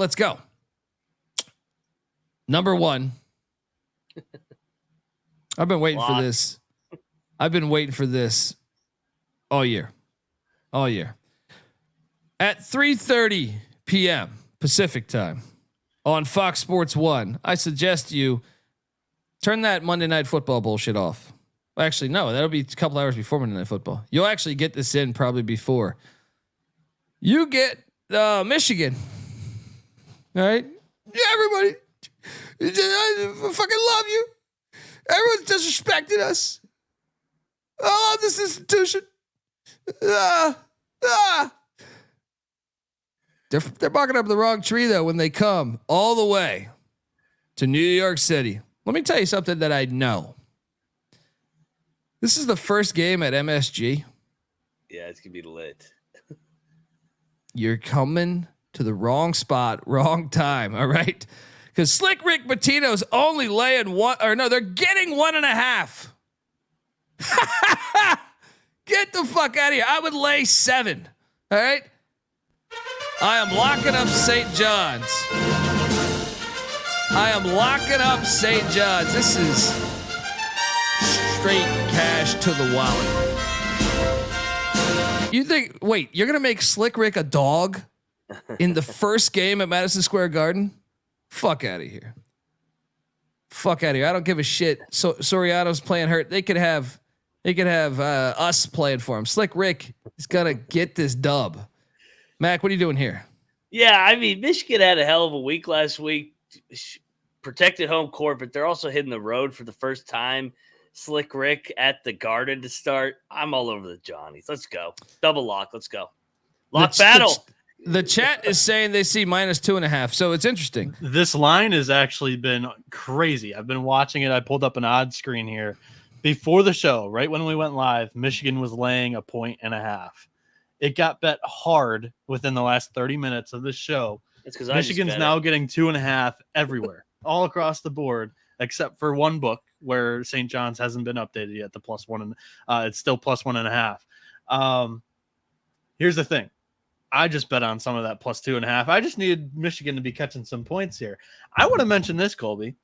let's go. Number one. I've been waiting for this. I've been waiting for this all year. All year. At 3:30 p.m. Pacific time on Fox Sports 1, I suggest you turn that Monday Night Football bullshit off. Actually, no, that'll be a couple hours before Monday Night Football. You'll actually get this in probably before. You get Michigan. All right? Yeah, everybody. I fucking love you. Everyone's disrespecting us. I love this institution. They're barking up the wrong tree though when they come all the way to New York City. Let me tell you something that I know. This is the first game at MSG. Yeah, it's gonna be lit. You're coming to the wrong spot, wrong time. All right. Because Slick Rick Pitino's only laying one, or no, they're getting 1.5. Get the fuck out of here. I would lay 7. All right. I am locking up St. John's. I am locking up St. John's. This is straight cash to the wallet. You think, wait, you're going to make Slick Rick a dog in the first game at Madison Square Garden? Fuck out of here. Fuck out of here. I don't give a shit. So Soriano's playing hurt. They could have us playing for him. Slick Rick is going to get this dub. Mac, what are you doing here? Yeah, I mean, Michigan had a hell of a week last week. Protected home court, but they're also hitting the road for the first time. Slick Rick at the Garden to start. I'm all over the Johnnies. Let's go. Double lock. Let's go. Lock battle. The chat is saying they see -2.5. So it's interesting. This line has actually been crazy. I've been watching it. I pulled up an odd screen here before the show. Right when we went live, Michigan was laying 1.5. It got bet hard within the last 30 minutes of this show. It's because Michigan's now getting 2.5 everywhere, all across the board, except for one book where St. John's hasn't been updated yet. The +1 and it's still +1.5. Here's the thing. I just bet on some of that +2.5. I just needed Michigan to be catching some points here. I want to mention this, Colby.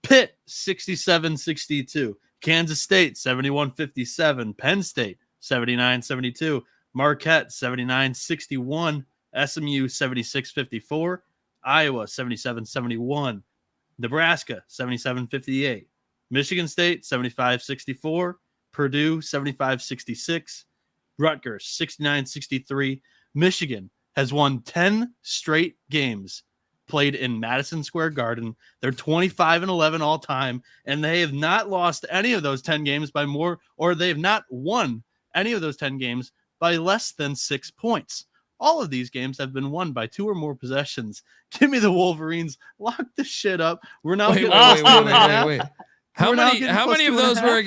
Pitt 67-62, Kansas State 71-57, Penn State 79-72, Marquette 79-61, SMU 76-54, Iowa 77-71, Nebraska 77-58, Michigan State 75-64, Purdue 75-66, Rutgers 69-63. Michigan has won 10 straight games played in Madison Square Garden. They're 25-11 all time, and they have not lost any of those 10 games by more, or they have not won any of those 10 games by less than 6 points. All of these games have been won by 2 or more possessions. Give me the Wolverines. Lock this shit up. We're now wait. How many of those were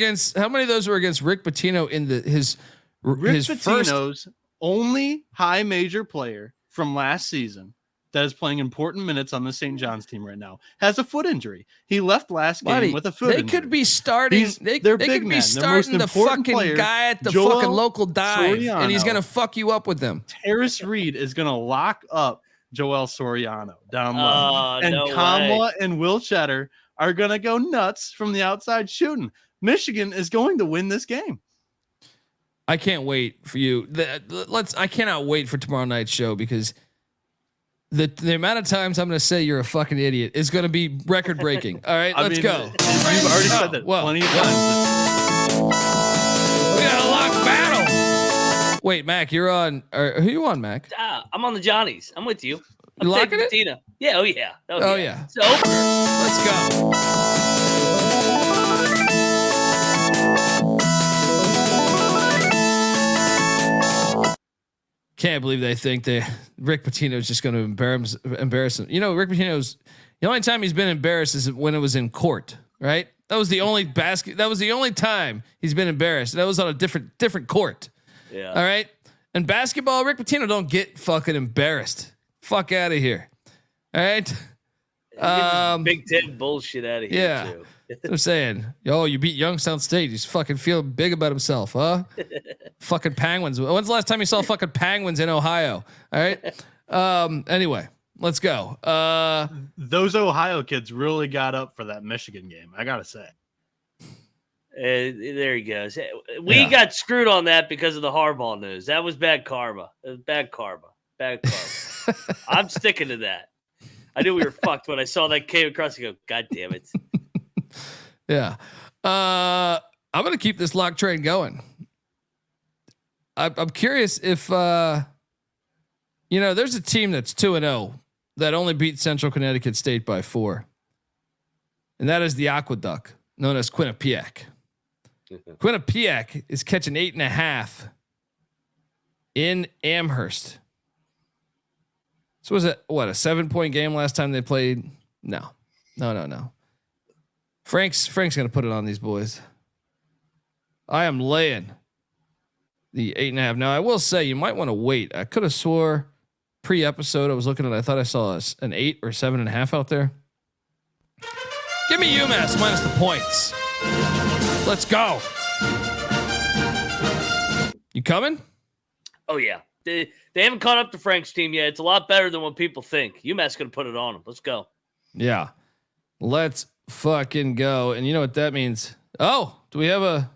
against Rick Pitino in his Pitino's only high major player from last season that is playing important minutes on the St. John's team right now has a foot injury. He left last game with a foot injury. They could be starting. They could be starting the fucking player, guy at the fucking local dive, Soriano, and he's gonna fuck you up with them. Terrace Reed is gonna lock up Joel Soriano down low, and Kamala and Will Cheddar are gonna go nuts from the outside shooting. Michigan is going to win this game. I can't wait for you. I cannot wait for tomorrow night's show because the amount of times I'm going to say you're a fucking idiot is going to be record breaking. All right, let's go. You've already said that plenty of times. We got a lock battle. Wait, Mac, you're on. Who are you on, Mac? I'm on the Johnnies. I'm with you. I'm locking it? Pitino. Yeah. Oh yeah. Oh yeah. It's over. Let's go. Can't believe they think Rick Pitino is just going to embarrass him. You know, Rick Pitino's the only time he's been embarrassed is when it was in court, right? That was the only That was the only time he's been embarrassed. That was on a different court. Yeah. All right. And basketball, Rick Pitino don't get fucking embarrassed. Fuck out of here. All right. Big Ten bullshit out of here. Yeah. Too. I'm saying, yo, you beat Youngstown State. He's fucking feeling big about himself, huh? Fucking Penguins. When's the last time you saw fucking Penguins in Ohio? All right. Anyway, Let's go. Those Ohio kids really got up for that Michigan game, I gotta say. There he goes. We got screwed on that because of the Harbaugh news. That was bad karma. It was bad karma. Bad karma. I'm sticking to that. I knew we were fucked when I saw that came across. I go, God damn it. Yeah. I'm going to keep this lock train going. I'm curious if, there's a team that's 2-0 that only beat Central Connecticut State by 4. And that is the Aqueduct, known as Quinnipiac. Quinnipiac is catching 8.5 in Amherst. So was it a 7-point game last time they played? No. Frank's gonna put it on these boys. I am laying the 8.5. Now I will say you might want to wait. I could have swore pre-episode I was looking at. I thought I saw an 8 or 7.5 out there. Give me UMass minus the points. Let's go. You coming? Oh yeah. They haven't caught up to Frank's team yet. It's a lot better than what people think. UMass going to put it on them. Let's go. Yeah. Let's fucking go. And you know what that means? Oh, do we have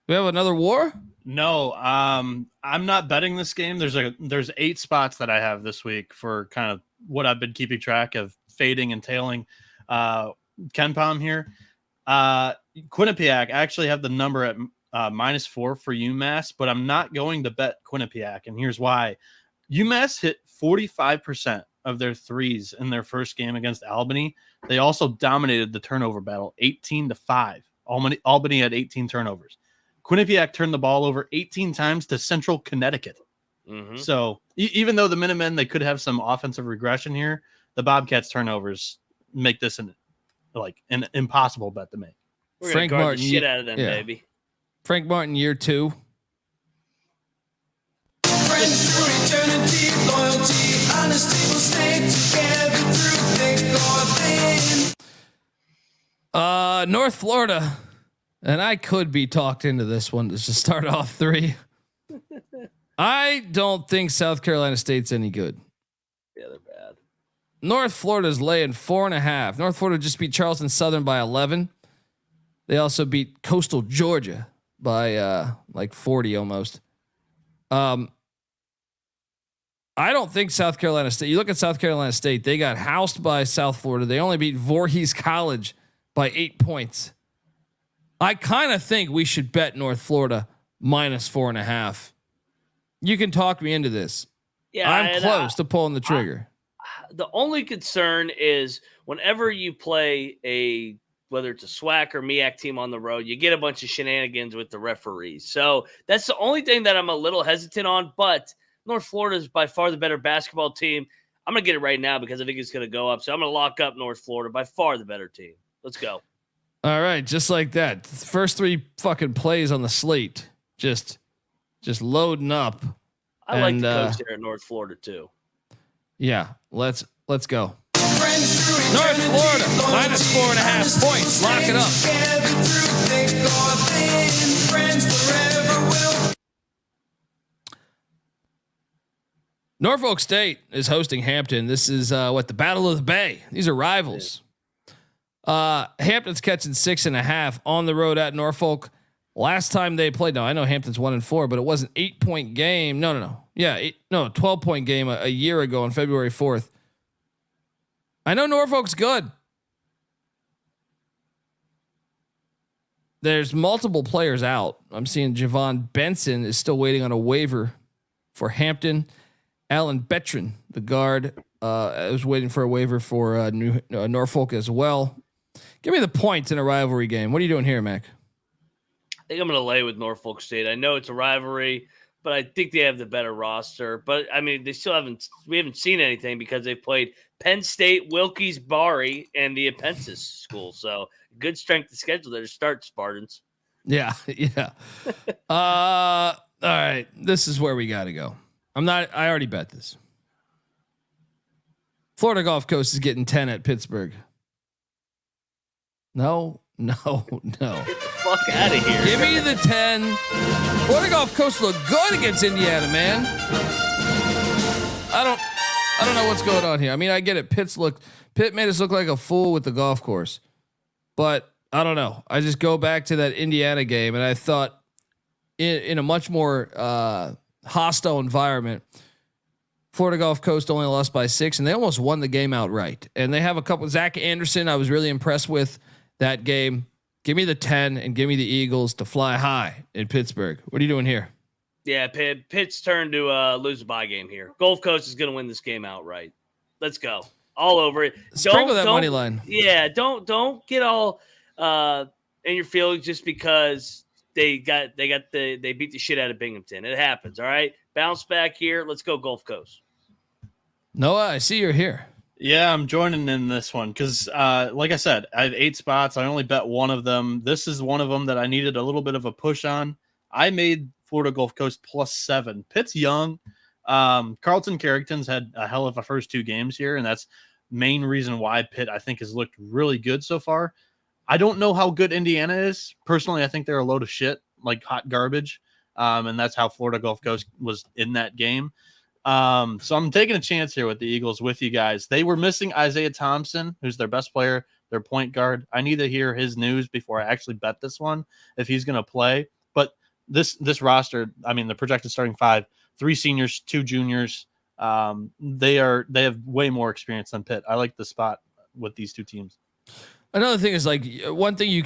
another war? No, I'm not betting this game. There's 8 spots that I have this week for kind of what I've been keeping track of, fading and tailing Ken Palm here. Quinnipiac, I actually have the number at -4 for UMass, but I'm not going to bet Quinnipiac, and here's why. UMass hit 45% of their threes in their first game against Albany. They also dominated the turnover battle, 18-5. Albany had 18 turnovers. Quinnipiac turned the ball over 18 times to Central Connecticut. Mm-hmm. So even though the Minutemen, they could have some offensive regression here, the Bobcats turnovers make this an impossible bet to make. We're going to guard the shit out of them, baby. Frank Martin, year 2. Friends through eternity, loyalty, honesty will stay together through thick or thin. North Florida, and I could be talked into this one to just start off 3. I don't think South Carolina State's any good. Yeah, they're bad. North Florida's laying 4.5. North Florida just beat Charleston Southern by 11. They also beat Coastal Georgia by 40 almost. I don't think South Carolina State. You look at South Carolina State, they got housed by South Florida. They only beat Voorhees College by 8 points. I kind of think we should bet North Florida -4.5. You can talk me into this. Yeah, I'm close to pulling the trigger. The only concern is whenever you play whether it's a SWAC or MEAC team on the road, you get a bunch of shenanigans with the referees. So that's the only thing that I'm a little hesitant on. But North Florida is by far the better basketball team. I'm going to get it right now because I think it's going to go up. So I'm going to lock up North Florida, by far the better team. Let's go. All right, just like that. First 3 fucking plays on the slate, just loading up. I like the coach there at North Florida too. Yeah, let's go. North Florida -4.5 points. Lock it up. Norfolk State is hosting Hampton. This is the Battle of the Bay. These are rivals. Hampton's catching 6.5 on the road at Norfolk. Last time they played, now I know Hampton's 1-4, but it was an 8-point game. No. Yeah, 12-point game a year ago on February 4th. I know Norfolk's good. There's multiple players out. I'm seeing Javon Benson is still waiting on a waiver for Hampton. Alan Betron, the guard, is waiting for a waiver for Norfolk as well. Give me the points in a rivalry game. What are you doing here, Mac? I think I'm going to lay with Norfolk State. I know it's a rivalry, but I think they have the better roster. But I mean, we haven't seen anything because they've played Penn State, Wilkes-Barre, and the Apensis school. So good strength of schedule there to start, Spartans. Yeah. All right. This is where we got to go. I already bet this. Florida Gulf Coast is getting 10 at Pittsburgh. No. Get the fuck out of here. Give me the 10. Florida Gulf Coast look good against Indiana, man. I don't know what's going on here. I mean, I get it. Pitt made us look like a fool with the golf course, but I don't know. I just go back to that Indiana game, and I thought in a much more hostile environment, Florida Gulf Coast only lost by 6, and they almost won the game outright. And they have a couple. Zach Anderson, I was really impressed with that game. Give me the 10 and give me the Eagles to fly high in Pittsburgh. What are you doing here? Yeah, Pitt's turn to lose a bye game here. Gulf Coast is going to win this game outright. Let's go. All over it. Sprinkle that money line. Yeah, don't get all in your feelings just because they beat the shit out of Binghamton. It happens, all right? Bounce back here. Let's go Gulf Coast. Noah, I see you're here. Yeah, I'm joining in this one because, like I said, I have 8 spots. I only bet one of them. This is one of them that I needed a little bit of a push on. I made Florida Gulf Coast +7. Pitt's young. Carlton Carrington's had a hell of a first 2 games here, and that's main reason why Pitt, I think, has looked really good so far. I don't know how good Indiana is. Personally, I think they're a load of shit, like hot garbage, and that's how Florida Gulf Coast was in that game. So I'm taking a chance here with the Eagles with you guys. They were missing Isaiah Thompson, who's their best player, their point guard. I need to hear his news before I actually bet this one if he's going to play. But this roster, I mean, the projected starting 5, 3 seniors, 2 juniors. They have way more experience than Pitt. I like the spot with these 2 teams. Another thing is like one thing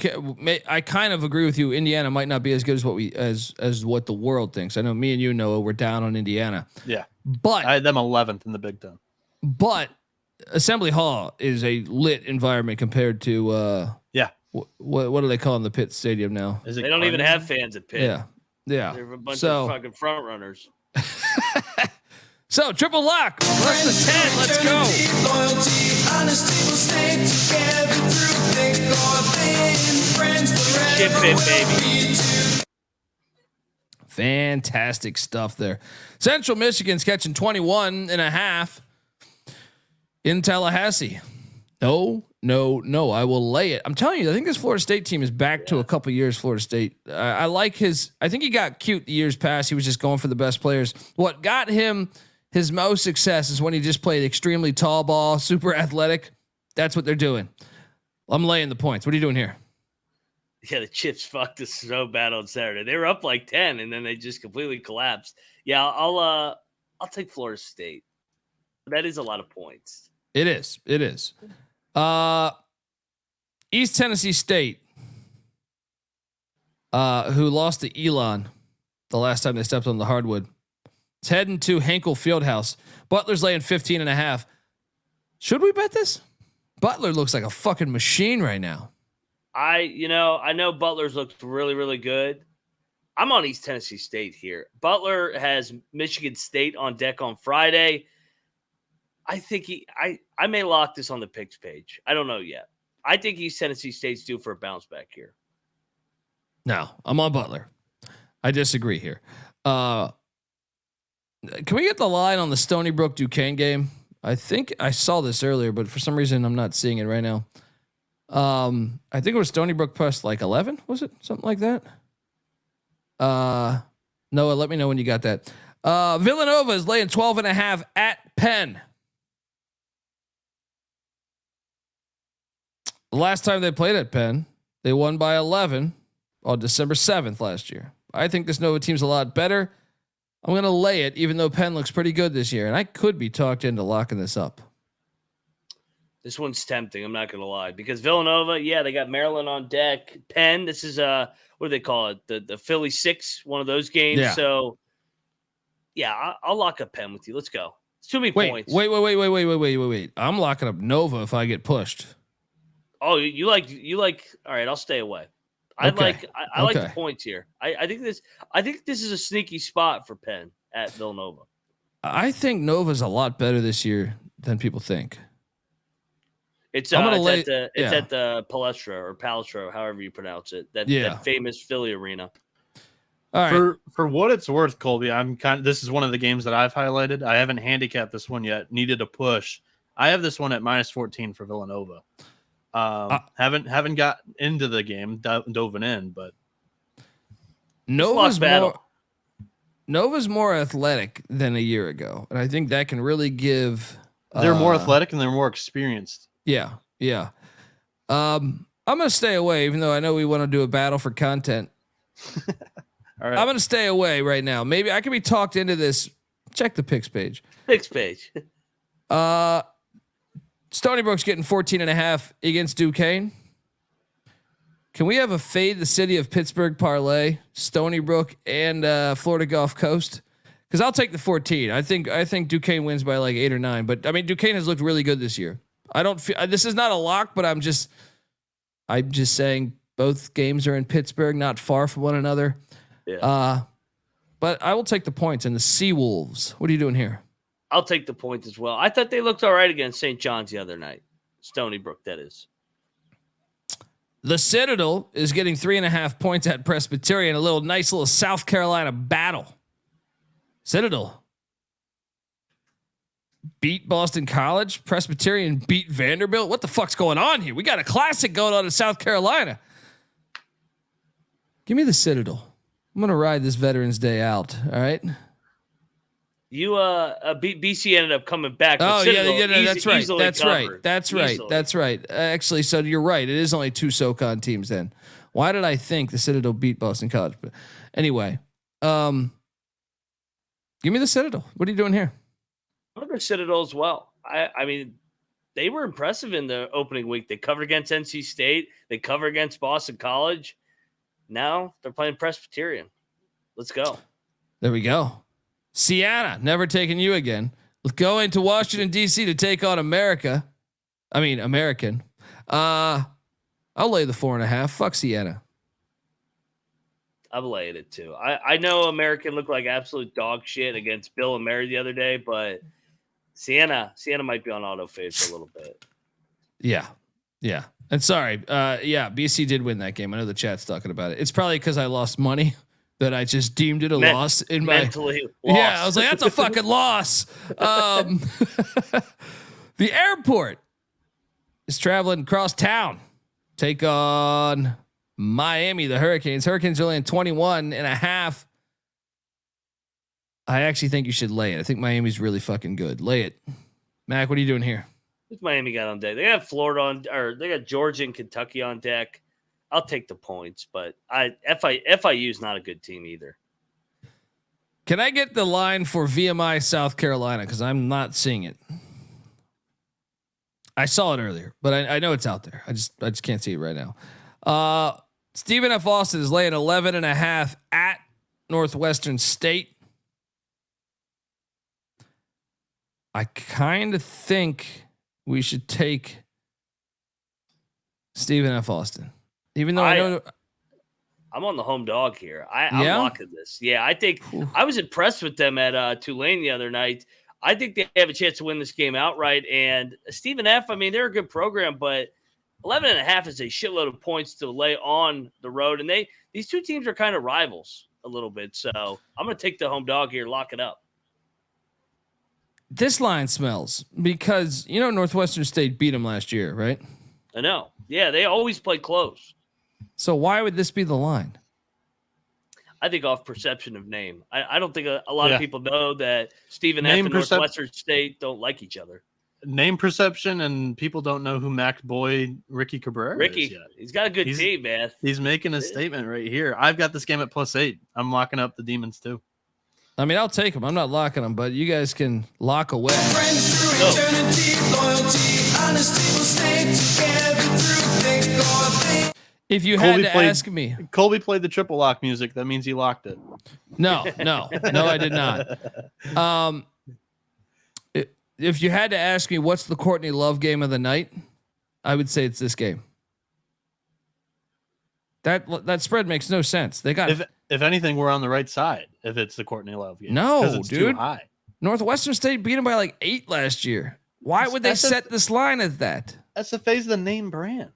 I kind of agree with you. Indiana might not be as good as what the world thinks. I know me and you, Noah, we're down on Indiana. Yeah, but I had them 11th in the Big Ten. But Assembly Hall is a lit environment compared to what do they call in the Pitt Stadium now? They don't even have fans at Pitt. Yeah. They're a bunch of fucking front runners. So triple lock, plus the 10. Let's go. Loyalty, honesty will stay together through thick or thin. Friends Chip forever it, baby. Fantastic stuff there. Central Michigan's catching 21.5 in Tallahassee. No. I will lay it. I'm telling you, I think this Florida State team is back to a couple years. Florida State. I like I think he got cute the years past. He was just going for the best players. What got him his most success is when he just played extremely tall ball, super athletic. That's what they're doing. I'm laying the points. What are you doing here? Yeah, the Chips fucked us so bad on Saturday. They were up like 10, and then they just completely collapsed. Yeah, I'll take Florida State. That is a lot of points. It is. East Tennessee State, who lost to Elon the last time they stepped on the hardwood. It's heading to Henkel Fieldhouse. Butler's laying 15.5. Should we bet this? Butler looks like a fucking machine right now. I know Butler's looked really, really good. I'm on East Tennessee State here. Butler has Michigan State on deck on Friday. I think I may lock this on the picks page. I don't know yet. I think East Tennessee State's due for a bounce back here. No, I'm on Butler. I disagree here. Can we get the line on the Stony Brook Duquesne game? I think I saw this earlier, but for some reason I'm not seeing it right now. I think it was Stony Brook plus like 11. Was it something like that? Noah, let me know when you got that. Villanova is laying 12.5 at Penn. The last time they played at Penn, they won by 11 on December 7th last year. I think this Nova team's a lot better. I'm going to lay it, even though Penn looks pretty good this year, and I could be talked into locking this up. This one's tempting. I'm not going to lie, because Villanova, they got Maryland on deck. Penn, this is what do they call it? The Philly 6, one of those games. Yeah. So I'll lock up Penn with you. Let's go. It's too many points. Wait. I'm locking up Nova if I get pushed. Oh, you like? All right, I'll stay away. I like the points here. I think this is a sneaky spot for Penn at Villanova. I think Nova's a lot better this year than people think. It's at the Palestra, however you pronounce it. That famous Philly arena. All right. For what it's worth, Colby, this is one of the games that I've highlighted. I haven't handicapped this one yet. Needed a push. I have this one at -14 for Villanova. Haven't got into the game, dove in, but Nova's more athletic than a year ago, and I think that can really give They're more athletic and they're more experienced. Yeah. I'm gonna stay away, even though I know we want to do a battle for content. All right. I'm gonna stay away right now. Maybe I can be talked into this. Check the picks page. Picks page. Stony Brook's getting 14.5 against Duquesne. Can we have a fade the city of Pittsburgh parlay, Stony Brook and Florida Gulf Coast? Because I'll take the 14. I think Duquesne wins by like 8 or 9. But I mean, Duquesne has looked really good this year. I don't feel this is not a lock, but I'm just saying both games are in Pittsburgh, not far from one another. Yeah. But I will take the points and the Seawolves. What are you doing here? I'll take the point as well. I thought they looked all right against St. John's the other night. Stony Brook, that is. The Citadel is getting 3.5 points at Presbyterian. A nice little South Carolina battle. Citadel beat Boston College. Presbyterian beat Vanderbilt. What the fuck's going on here? We got a classic going on in South Carolina. Give me the Citadel. I'm gonna ride this Veterans Day out. All right. You BC ended up coming back. Oh Citadel, yeah, that's right. That's Easily. right. Actually, so you're right. It is only 2 SoCon teams then. Why did I think the Citadel beat Boston College? But anyway, give me the Citadel. What are you doing here? I'm going to Citadel as well. I mean, they were impressive in the opening week. They covered against NC State. They covered against Boston College. Now they're playing Presbyterian. Let's go. There we go. Siena, never taking you again. Going to Washington, D.C. to take on American. I'll lay the 4.5. Fuck Siena. I'm laying it too. I know American looked like absolute dog shit against Bill and Mary the other day, but Siena might be on auto fade for a little bit. Yeah. And sorry, BC did win that game. I know the chat's talking about it. It's probably because I lost money that I just deemed it a loss in my mentally. Lost. Yeah, I was like, that's a fucking loss. The airport is traveling across town. Take on Miami, the Hurricanes. Hurricanes are only in 21.5. I actually think you should lay it. I think Miami's really fucking good. Lay it. Mac, what are you doing here? Who's Miami got on deck? They got Florida on, or they got Georgia and Kentucky on deck. I'll take the points, but FIU is not a good team either. Can I get the line for VMI South Carolina? Because I'm not seeing it. I saw it earlier, but I know it's out there. I just can't see it right now. Stephen F. Austin is laying 11.5 at Northwestern State. I kind of think we should take Stephen F. Austin, even though I know I'm on the home dog here. I'm locking this. Yeah, I think I was impressed with them at Tulane the other night. I think they have a chance to win this game outright. And Stephen F., I mean, they're a good program, but 11.5 is a shitload of points to lay on the road. And these two teams are kind of rivals a little bit. So I'm going to take the home dog here, lock it up. This line smells because, Northwestern State beat them last year, right? I know. Yeah, they always play close. So why would this be the line? I think off perception of name. I don't think a lot of people know that Stephen F. and Northwestern State don't like each other. Name perception, and people don't know who Mac Boy Ricky Cabrera is yet. He's got a good team, man. He's making a statement right here. I've got this game at +8. I'm locking up the Demons too. I mean, I'll take them. I'm not locking them, but you guys can lock away. Friends through eternity, loyalty, honesty will stay together through thick or thin. If you had to ask me, Colby played the triple lock music. That means he locked it. No, I did not. If you had to ask me what's the Courtney Love game of the night, I would say it's this game. That spread makes no sense. They got if anything, we're on the right side. If it's the Courtney Love game, no, it's dude. Too high. Northwestern State beat them by like 8 last year. Why would they set this line at that? That's the phase of the name brand.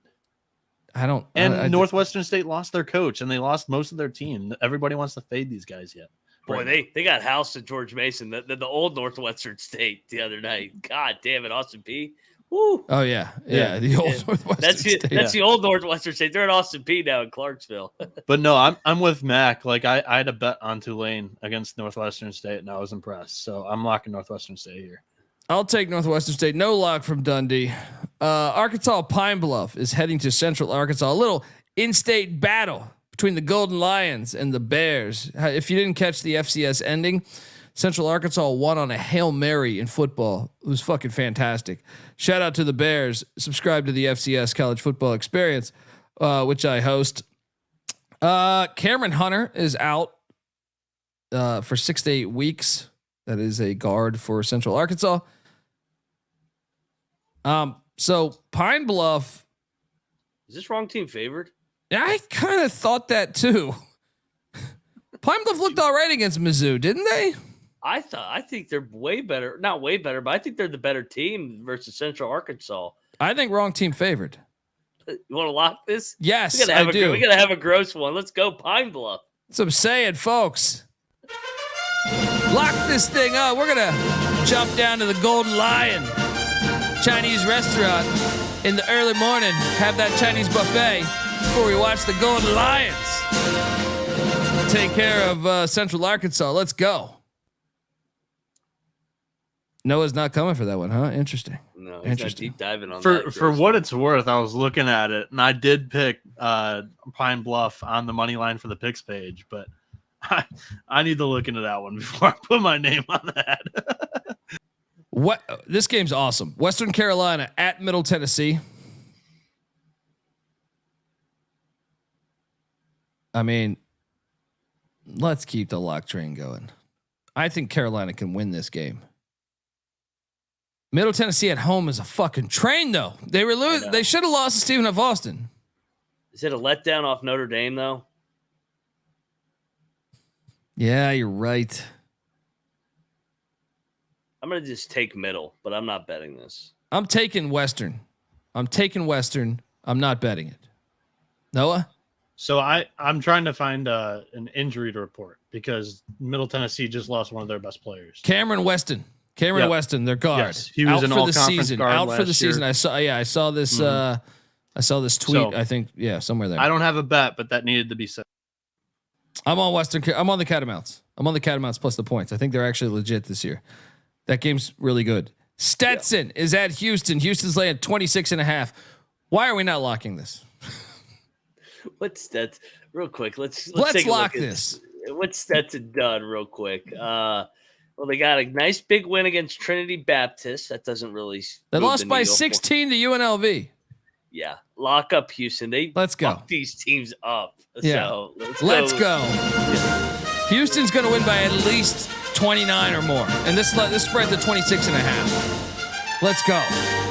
I don't. And Northwestern State lost their coach, and they lost most of their team. Everybody wants to fade these guys yet. Boy, they got housed at George Mason, the old Northwestern State the other night. God damn it, Austin Peay. Woo. Oh yeah. The old Northwestern State. That's the old Northwestern State. They're at Austin Peay now in Clarksville. But no, I'm with Mac. Like I had a bet on Tulane against Northwestern State, and I was impressed. So I'm locking Northwestern State here. I'll take Northwestern State. No lock from Dundee. Arkansas Pine Bluff is heading to Central Arkansas. A little in-state battle between the Golden Lions and the Bears. If you didn't catch the FCS ending, Central Arkansas won on a Hail Mary in football. It was fucking fantastic. Shout out to the Bears. Subscribe to the FCS College Football Experience, which I host. Cameron Hunter is out for 6 to 8 weeks. That is a guard for Central Arkansas. So Pine Bluff. Is this wrong team favored? Yeah, I kind of thought that too. Pine Bluff looked all right against Mizzou, didn't they? I think they're way better. Not way better, but I think they're the better team versus Central Arkansas. I think wrong team favored. You want to lock this? Yes, I do. We got to have a gross one. Let's go Pine Bluff. That's what I'm saying, folks. Lock this thing up. We're going to jump down to the Golden Lion Chinese restaurant in the early morning, have that Chinese buffet before we watch the Golden Lions take care of Central Arkansas. Let's go. Noah's not coming for that one, huh? Interesting. No, he's not deep diving on for that. For what it's worth, I was looking at it, and I did pick Pine Bluff on the money line for the picks page, but I need to look into that one before I put my name on that. What this game's awesome. Western Carolina at Middle Tennessee. I mean, let's keep the lock train going. I think Carolina can win this game. Middle Tennessee at home is a fucking train, though. They were losing. They should have lost to Stephen F. Austin. Is it a letdown off Notre Dame though? Yeah, you're right. I'm gonna just take middle, but I'm not betting this. I'm taking Western. I'm not betting it. Noah? So I'm trying to find an injury to report because Middle Tennessee just lost one of their best players. Cameron Weston, their guard. Yes, he was an all-conference guard out for the last year. season. I saw this. I saw this tweet. So, I think, somewhere there. I don't have a bet, but that needed to be said. I'm on Western. I'm on the Catamounts. I'm on the Catamounts plus the points. I think they're actually legit this year. That game's really good. Stetson is at Houston. Houston's laying 26.5. Why are we not locking this? What's Stetson? Real quick, let's take a lock look this. What's Stetson done? Real quick. Well, they got a nice big win against Trinity Baptist. That doesn't really. They lost by 16 to UNLV. Yeah, lock up Houston. Let's go. Fuck these teams up. Yeah, so let's go. Houston's going to win by at least 29 or more, and this spread to 26.5. Let's go.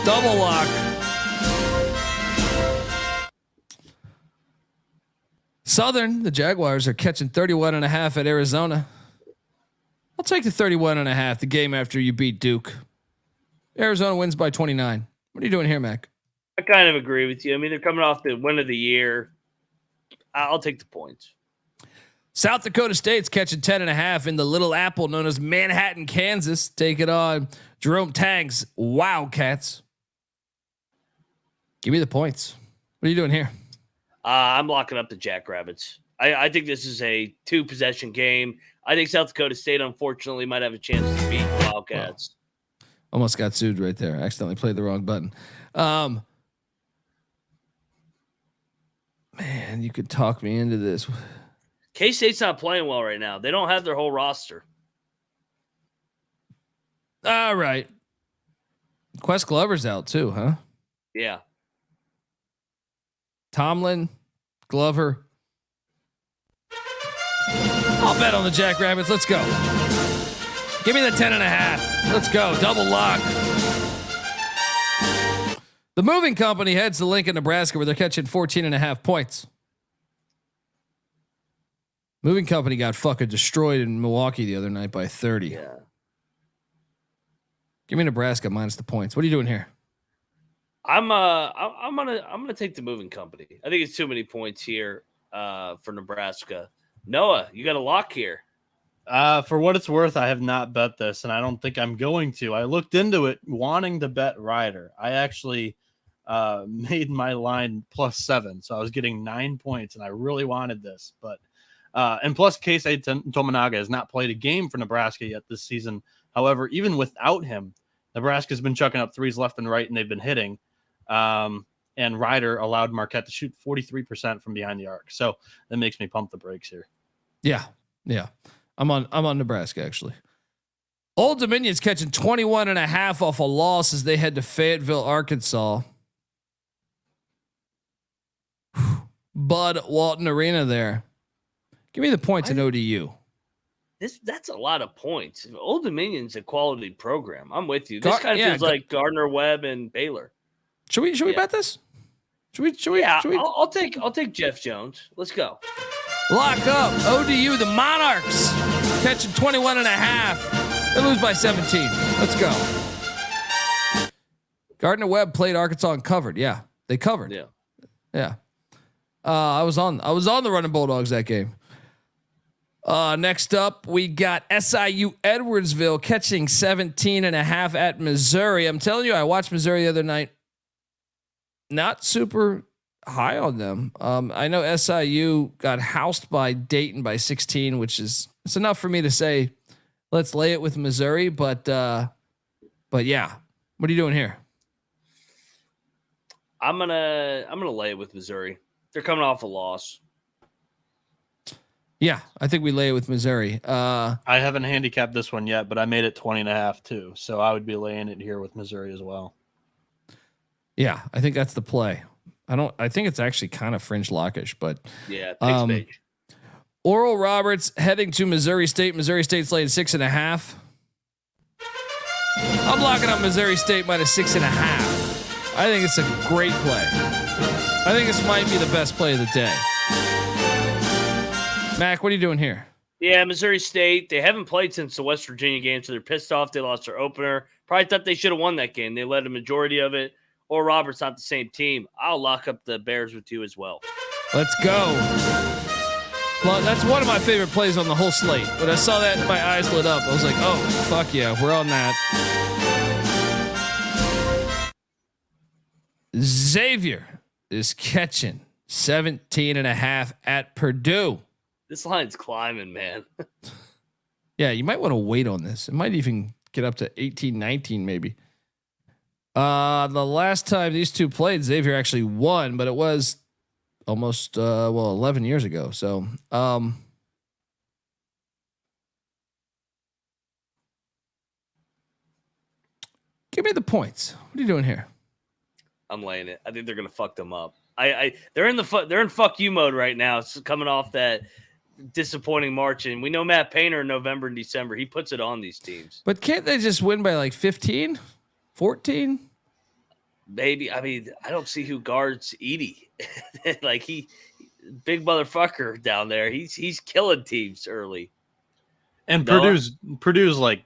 Double lock. Southern, the Jaguars are catching 31.5 at Arizona. I'll take the 31.5. The game after you beat Duke. Arizona wins by 29. What are you doing here, Mac? I kind of agree with you. I mean, they're coming off the win of the year. I'll take the points. South Dakota State's catching 10.5 in the Little Apple known as Manhattan, Kansas. Take it on Jerome Tang's Wildcats. Give me the points. What are you doing here? I'm locking up the Jackrabbits. I think this is a 2-possession game. I think South Dakota State, unfortunately, might have a chance to beat the Wildcats. Almost got sued right there. I accidentally played the wrong button. Man, you could talk me into this. K-State's not playing well right now. They don't have their whole roster. All right. Quest Glover's out too, huh? Yeah. Tomlin, Glover. I'll bet on the Jackrabbits. Let's go. Give me the 10.5. Let's go. Double lock. The moving company heads to Lincoln, Nebraska, where they're catching 14.5 points. Moving company got fucking destroyed in Milwaukee the other night by 30. Yeah. Give me Nebraska minus the points. What are you doing here? I'm gonna take the moving company. I think it's too many points here for Nebraska. Noah, you got a lock here. For what it's worth, I have not bet this, and I don't think I'm going to. I looked into it wanting to bet Ryder. I actually made my line +7, so I was getting 9 points, and I really wanted this. But and plus, Keisei Tominaga has not played a game for Nebraska yet this season. However, even without him, Nebraska's been chucking up threes left and right, and they've been hitting. And Ryder allowed Marquette to shoot 43% from behind the arc. So that makes me pump the brakes here. Yeah. I'm on Nebraska actually. Old Dominion's catching 21.5 off a loss as they head to Fayetteville, Arkansas. Bud Walton Arena there. Give me the points in ODU. That's a lot of points. Old Dominion's a quality program. I'm with you. This kind of feels like Gardner Webb and Baylor. Should we bet this? Should we? I'll take Jeff Jones. Let's go. Lock up ODU, the Monarchs catching 21.5. They lose by 17. Let's go. Gardner Webb played Arkansas and covered. Yeah, they covered. Yeah. I was on the Running Bulldogs that game. Next up, we got SIU Edwardsville catching 17.5 at Missouri. I'm telling you, I watched Missouri the other night. Not super high on them. I know SIU got housed by Dayton by 16, which is it's enough for me to say let's lay it with Missouri. But yeah, what are you doing here? I'm gonna lay it with Missouri. They're coming off a loss. Yeah, I think we lay it with Missouri. I haven't handicapped this one yet, but I made it 20.5 too. So I would be laying it here with Missouri as well. Yeah, I think that's the play. I think it's actually kind of fringe lockish, but yeah. Oral Roberts heading to Missouri State. Missouri State's laying 6.5. I'm locking up Missouri State minus 6.5. I think it's a great play. I think this might be the best play of the day. Mac, what are you doing here? Yeah, Missouri State. They haven't played since the West Virginia game, so they're pissed off. They lost their opener. Probably thought they should have won that game. They led a majority of it. Or Roberts not the same team. I'll lock up the Bears with you as well. Let's go. Well, that's one of my favorite plays on the whole slate. When I saw that, my eyes lit up. I was like, oh, fuck yeah, we're on that. Xavier is catching 17.5 at Purdue. This line's climbing, man. Yeah, you might want to wait on this. It might even get up to 18, 19 maybe. The last time these two played, Xavier actually won, but it was almost 11 years ago. So give me the points. What are you doing here? I'm laying it. I think they're gonna fuck them up. They're in fuck you mode right now. It's coming off that disappointing March, and we know Matt Painter in November and December. He puts it on these teams. But can't they just win by like 15, 14? Maybe. I mean, I don't see who guards Edey. Like he big motherfucker down there. He's killing teams early. And Purdue's like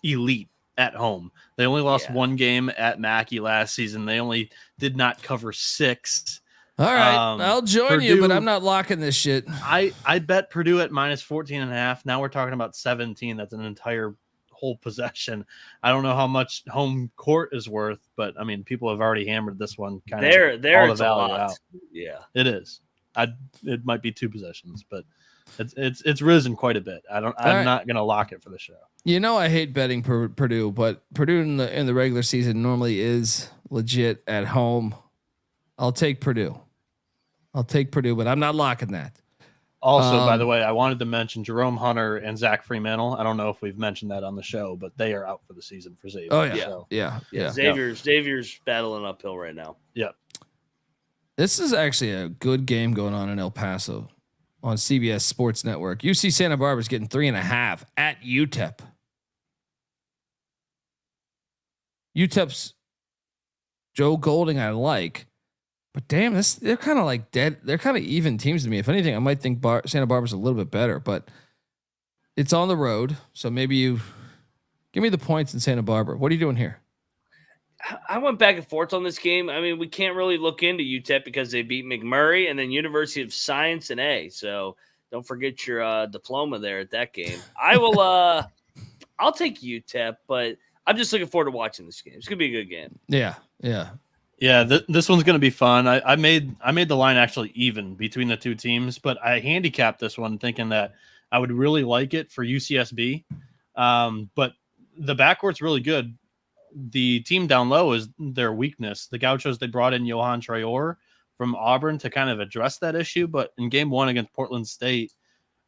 elite at home. They only lost one game at Mackey last season. They only did not cover 6. All right, I'll join Purdue, you, but I'm not locking this shit. I bet Purdue at minus 14.5. Now we're talking about 17. That's an entire whole possession. I don't know how much home court is worth, but I mean, people have already hammered this one. Kind of there it's a lot. Out. Yeah, it is. It might be 2 possessions, but it's risen quite a bit. I'm not going to lock it for the show. You know, I hate betting Purdue, but Purdue in the regular season normally is legit at home. I'll take Purdue, but I'm not locking that. Also, by the way, I wanted to mention Jerome Hunter and Zach Fremantle. I don't know if we've mentioned that on the show, but they are out for the season for Xavier. Oh yeah, so. yeah. Xavier's battling uphill right now. Yeah. This is actually a good game going on in El Paso on CBS Sports Network. UC Santa Barbara's getting 3.5 at UTEP. UTEP's Joe Golding I like, but damn, they're kind of like dead. They're kind of even teams to me. If anything, I might think Santa Barbara's a little bit better, but it's on the road. So maybe you give me the points in Santa Barbara. What are you doing here? I went back and forth on this game. I mean, we can't really look into UTEP because they beat McMurray and then University of Science and A. So don't forget your diploma there at that game. I will. I'll take UTEP, but I'm just looking forward to watching this game. It's gonna be a good game. Yeah. This one's gonna be fun. I made the line actually even between the two teams, but I handicapped this one thinking that I would really like it for UCSB. But the backcourt's really good. the team down low is their weakness. The Gauchos, they brought in Johan Traore from Auburn to kind of address that issue. But in game 1 against Portland State,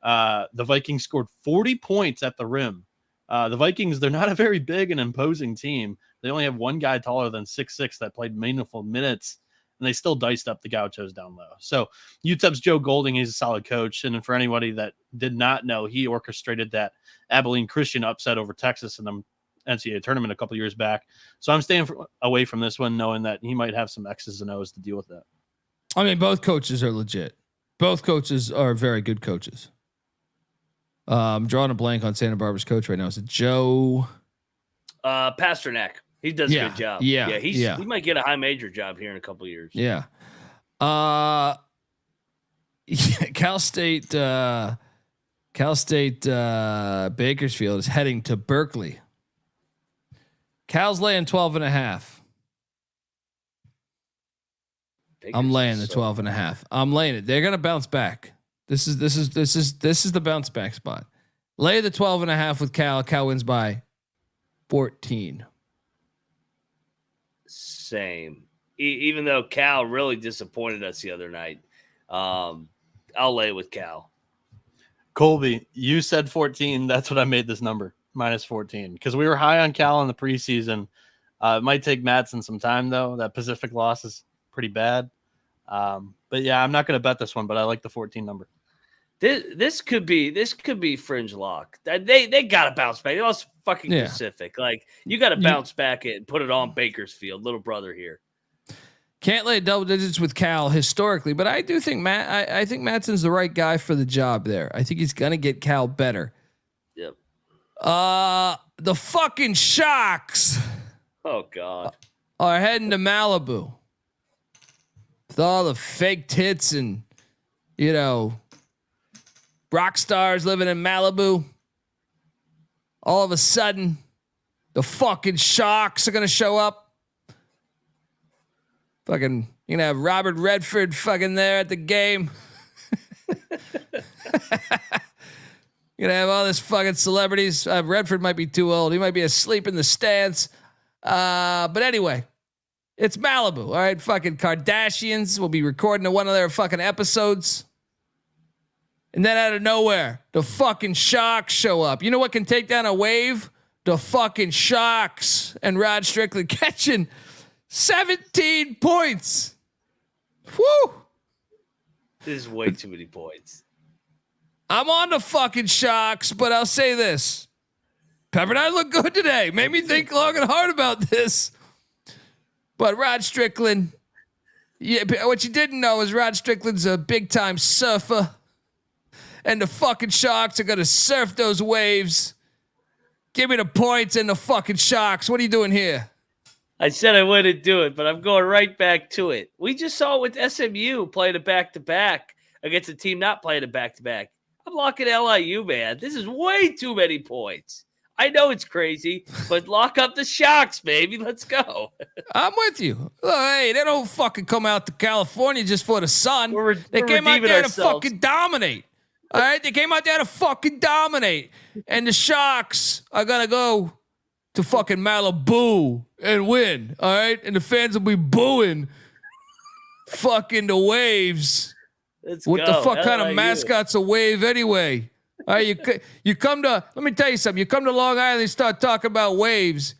the Vikings scored 40 points at the rim. The Vikings, they're not a very big and imposing team. They only have one guy taller than 6'6" that played meaningful minutes, and they still diced up the Gauchos down low. So UTEP's Joe Golding, he's a solid coach. And for anybody that did not know, he orchestrated that Abilene Christian upset over Texas in the NCAA tournament a couple years back. So I'm staying away from this one, knowing that he might have some X's and O's to deal with that. I mean, both coaches are legit. Both coaches are very good coaches. I'm drawing a blank on Santa Barbara's coach right now. Is it Joe? Pasternak. He does a good job. Yeah. He might get a high major job here in a couple of years. Yeah. Cal State Bakersfield is heading to Berkeley. Cal's laying 12.5. I'm laying the 12.5. I'm laying it. They're gonna bounce back. This is the bounce back spot. Lay the 12.5 with Cal. Cal wins by 14. Same. Even though Cal really disappointed us the other night, I'll lay with Cal. Colby, you said 14. That's what I made this number, minus 14, because we were high on Cal in the preseason. It might take Madsen some time though. That Pacific loss is pretty bad. But yeah, I'm not going to bet this one, but I like the 14 number. This could be fringe lock. They got to bounce back. They lost fucking Pacific. Like you got to bounce back and put it on Bakersfield, little brother here. Can't lay double digits with Cal historically, but I do think I think Madsen's the right guy for the job there. I think he's gonna get Cal better. Yep. The fucking Sharks. Oh God. Are heading to Malibu. With all the fake tits and rock stars living in Malibu. All of a sudden, the fucking Sharks are gonna show up. Fucking, you're gonna have Robert Redford fucking there at the game. You're gonna have all this fucking celebrities. Redford might be too old. He might be asleep in the stands. But anyway, it's Malibu. All right, fucking Kardashians will be recording one of their fucking episodes. And then out of nowhere, the fucking Sharks show up. You know what can take down a wave? The fucking Sharks and Rod Strickland catching 17 points. Woo! This is way too many points. I'm on the fucking Sharks, but I'll say this. Pepperdine looked good today. Made me think long and hard about this. But Rod Strickland, what you didn't know is Rod Strickland's a big time surfer. And the fucking Sharks are going to surf those waves. Give me the points and the fucking Sharks. What are you doing here? I said I wouldn't do it, but I'm going right back to it. We just saw it with SMU playing a back-to-back against a team not playing a back-to-back. I'm locking LIU, man. This is way too many points. I know it's crazy, but lock up the Sharks, baby. Let's go. I'm with you. Look, hey, they don't fucking come out to California just for the sun. They came out there to fucking dominate. All right? They came out there to fucking dominate. And the Sharks are going to go to fucking Malibu and win. All right? And the fans will be booing fucking the waves. What the fuck kind of mascot's a wave anyway? All right, you come to, let me tell you something. You come to Long Island and start talking about waves,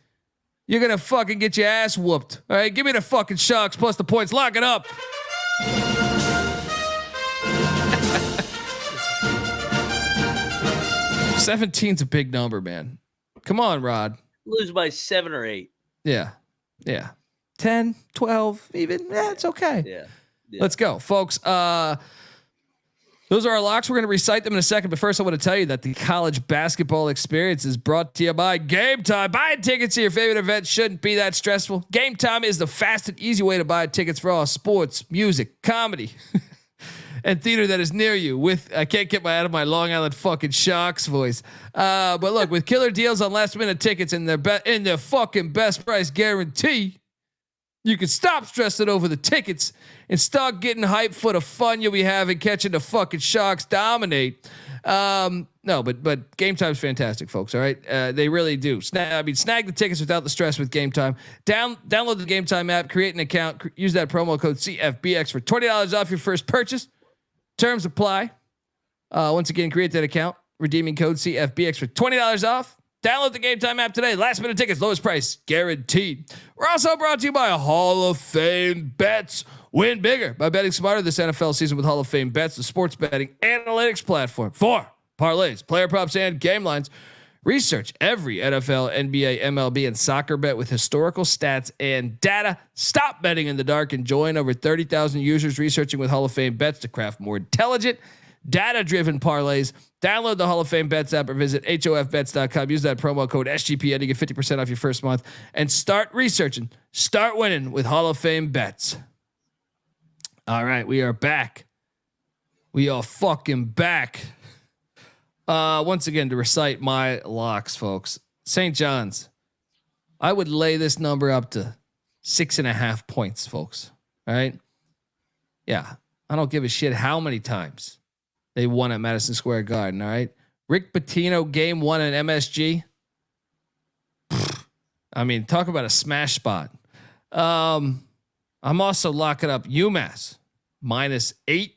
you're going to fucking get your ass whooped. All right, give me the fucking Sharks plus the points. Lock it up. 17's a big number, man. Come on, Rod. Lose by 7 or 8. Yeah. 10, 12, even. Yeah, it's okay. Yeah. Let's go, folks. Those are our locks. We're going to recite them in a second. But first, I want to tell you that the college basketball experience is brought to you by Game Time. Buying tickets to your favorite event shouldn't be that stressful. Game Time is the fast and easy way to buy tickets for all sports, music, comedy, and theater that is near you. I can't get out of my Long Island fucking Sharks voice. But look, with killer deals on last minute tickets and their fucking best price guarantee, You can stop stressing over the tickets and start getting hyped for the fun you'll be having catching the fucking Sharks dominate. No, but Game Time's fantastic, folks. All right, they really do. Snag the tickets without the stress with Game Time. Download the Game Time app, create an account, use that promo code CFBX for $20 off your first purchase. Terms apply. Once again, create that account, redeeming code CFBX for $20 off. Download the Game Time app today. Last minute tickets, lowest price guaranteed. We're also brought to you by Hall of Fame Bets. Win bigger by betting smarter this NFL season with Hall of Fame Bets, the sports betting analytics platform for parlays, player props, and game lines. Research every NFL, NBA, MLB, and soccer bet with historical stats and data. Stop betting in the dark and join over 30,000 users researching with Hall of Fame Bets to craft more intelligent, data-driven parlays. Download the Hall of Fame Bets app or visit hofbets.com. Use that promo code SGPN to get 50% off your first month and start researching. Start winning with Hall of Fame Bets. All right, we are back. We are fucking back. Once again, to recite my locks, folks. St. John's. I would lay this number up to 6.5 points, folks. All right. Yeah. I don't give a shit how many times they won at Madison Square Garden. All right. Rick Pitino game 1 at MSG. I mean, talk about a smash spot. I'm also locking up UMass -8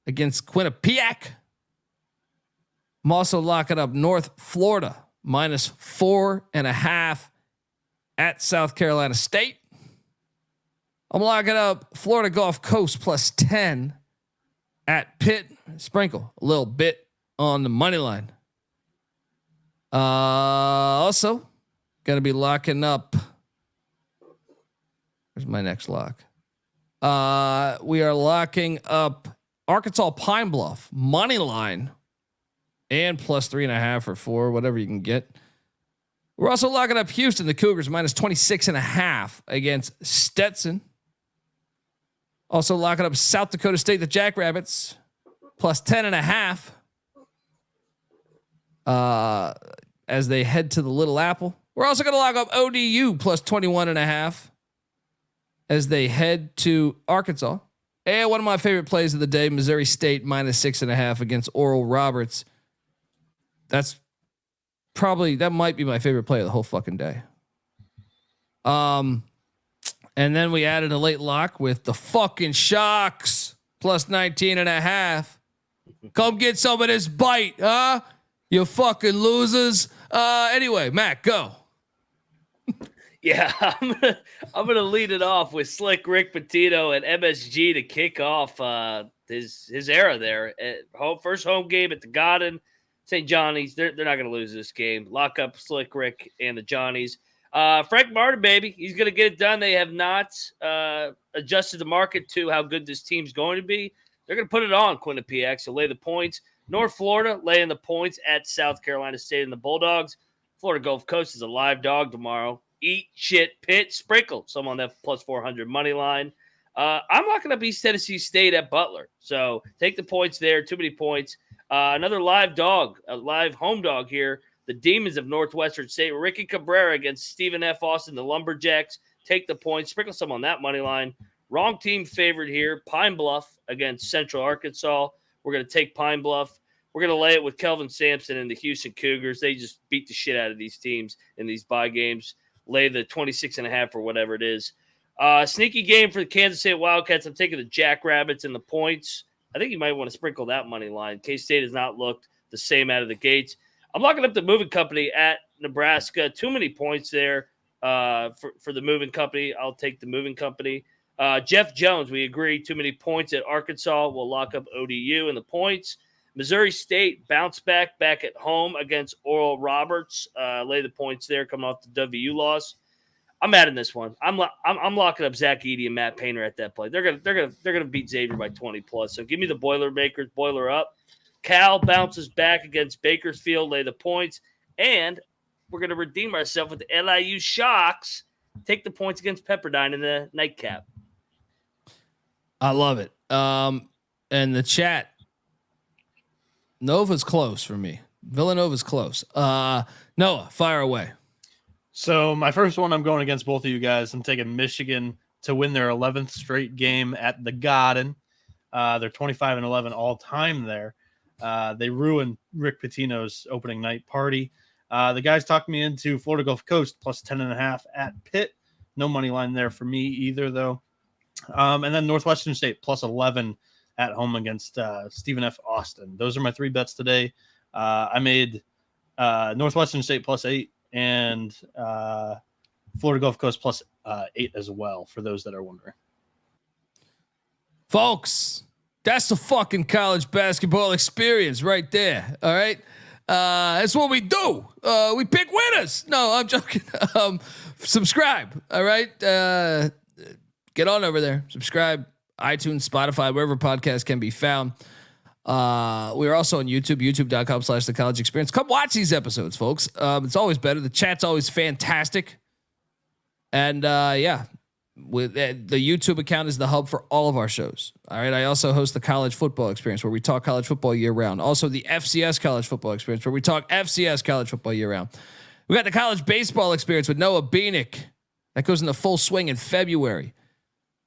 against Quinnipiac. I'm also locking up North Florida -4.5 at South Carolina State. I'm locking up Florida Gulf Coast +10 at Pitt. Sprinkle a little bit on the money line. Also, going to be locking up. Where's my next lock? We are locking up Arkansas Pine Bluff money line and +3.5 or 4, whatever you can get. We're also locking up Houston, the Cougars -26.5 against Stetson. Also locking up South Dakota State, the Jackrabbits +10.5 as they head to the Little Apple. We're also going to lock up ODU +21.5 as they head to Arkansas. And one of my favorite plays of the day, Missouri State -6.5 against Oral Roberts. That might be my favorite play of the whole fucking day. And then we added a late lock with the fucking Sharks +19.5. Come get some of this bite, huh? You fucking losers. Anyway, Matt, go. Yeah, I'm gonna lead it off with Slick Rick Pitino and MSG to kick off his era there. First home game at the Garden, St. Johnny's. They're not gonna lose this game. Lock up Slick Rick and the Johnnies. Frank Martin, baby, he's gonna get it done. They have not adjusted the market to how good this team's going to be. They're gonna put it on Quinnipiac, so lay the points. North Florida laying the points at South Carolina State and the Bulldogs. Florida Gulf Coast is a live dog tomorrow. Eat shit, Pitt, sprinkle some on that +400 money line. I'm not going to be Tennessee State at Butler, so take the points there. Too many points. Another live dog, a live home dog here. The Demons of Northwestern State. Ricky Cabrera against Stephen F. Austin, the Lumberjacks. Take the points. Sprinkle some on that money line. Wrong team favored here. Pine Bluff against Central Arkansas. We're going to take Pine Bluff. We're going to lay it with Kelvin Sampson and the Houston Cougars. They just beat the shit out of these teams in these bye games. Lay the 26.5 or whatever it is. Sneaky game for the Kansas State Wildcats. I'm taking the Jackrabbits and the points. I think you might want to sprinkle that money line. K-State has not looked the same out of the gates. I'm locking up the Moving Company at Nebraska. Too many points there for the Moving Company. I'll take the Moving Company. Jeff Jones, we agree. Too many points at Arkansas. We'll lock up ODU and the points. Missouri State bounce back at home against Oral Roberts. Lay the points there, coming off the WU loss. I'm adding this one. I'm locking up Zach Edey and Matt Painter at that play. They're gonna beat Xavier by 20+. So give me the Boilermakers. Boiler up. Cal bounces back against Bakersfield. Lay the points, and we're gonna redeem ourselves with the LIU Sharks. Take the points against Pepperdine in the nightcap. I love it. And the chat. Nova's close for me. Villanova's close. Noah, fire away. So my first one, I'm going against both of you guys. I'm taking Michigan to win their 11th straight game at the Garden. They're 25-11 all time there. They ruined Rick Pitino's opening night party. The guys talked me into Florida Gulf Coast plus 10.5 at Pitt. No money line there for me either, though. And then Northwestern State plus 11 at home against Stephen F. Austin. Those are my 3 bets today. I made Northwestern State plus 8 and Florida Gulf Coast plus 8 as well, for those that are wondering. Folks, that's the fucking college basketball experience right there. All right. That's what we do. We pick winners. No, I'm joking. Subscribe. All right. Get on over there. Subscribe. iTunes, Spotify, wherever podcasts can be found. We're also on YouTube, youtube.com/the college experience. Come watch these episodes, folks. It's always better. The chat's always fantastic. And yeah, with the YouTube account is the hub for all of our shows. All right. I also host the college football experience where we talk college football year round. Also the FCS college football experience where we talk FCS college football year round. We got the college baseball experience with Noah Bieniek that goes into full swing in February.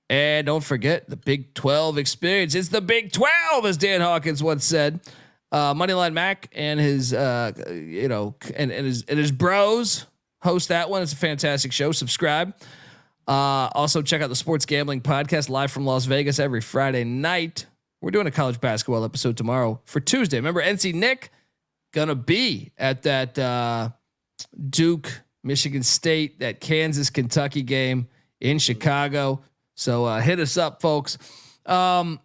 And don't forget the Big 12 experience. It's the Big 12, as Dan Hawkins once said. Moneyline Mac and his, and his bros host that one. It's a fantastic show. Subscribe. Also check out the Sports Gambling Podcast live from Las Vegas every Friday night. We're doing a college basketball episode tomorrow for Tuesday. Remember, NC Nick gonna be at that Duke, Michigan State, that Kansas, Kentucky game in Chicago. So hit us up, folks. Moneyline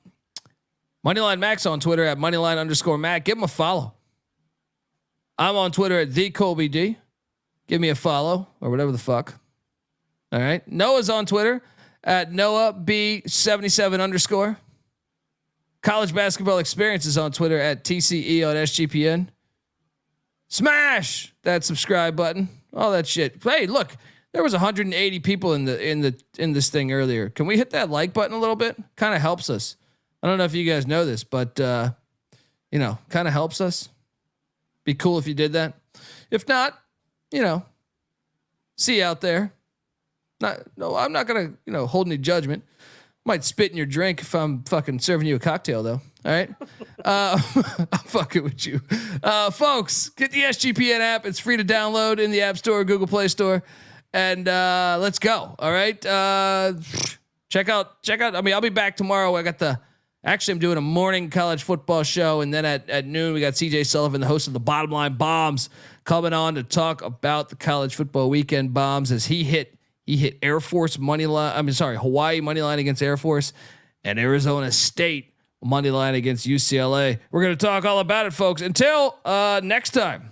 Max on Twitter at Moneyline_Mac. Give him a follow. I'm on Twitter at the Colby D. Give me a follow or whatever the fuck. All right. Noah's on Twitter at Noah B77_. College basketball experience is on Twitter at TCE on SGPN. Smash that subscribe button. All that shit. Hey, look. There was 180 people in this thing earlier. Can we hit that like button a little bit? Kind of helps us. I don't know if you guys know this, but kind of helps us. Be cool if you did that. If not, see you out there. I'm not gonna hold any judgment. Might spit in your drink if I'm fucking serving you a cocktail though. All right. I'm fucking with you. Folks, get the SGPN app. It's free to download in the App Store, Google Play Store. And let's go. All right. Check out. I mean, I'll be back tomorrow. I'm doing a morning college football show. And then at noon, we got CJ Sullivan, the host of the Bottom Line Bombs, coming on to talk about the college football weekend bombs as he hit Air Force money line. Hawaii money line against Air Force and Arizona State money line against UCLA. We're going to talk all about it, folks. Until next time.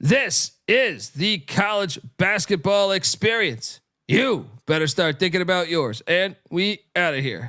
This is the college basketball experience. You better start thinking about yours. And we out of here.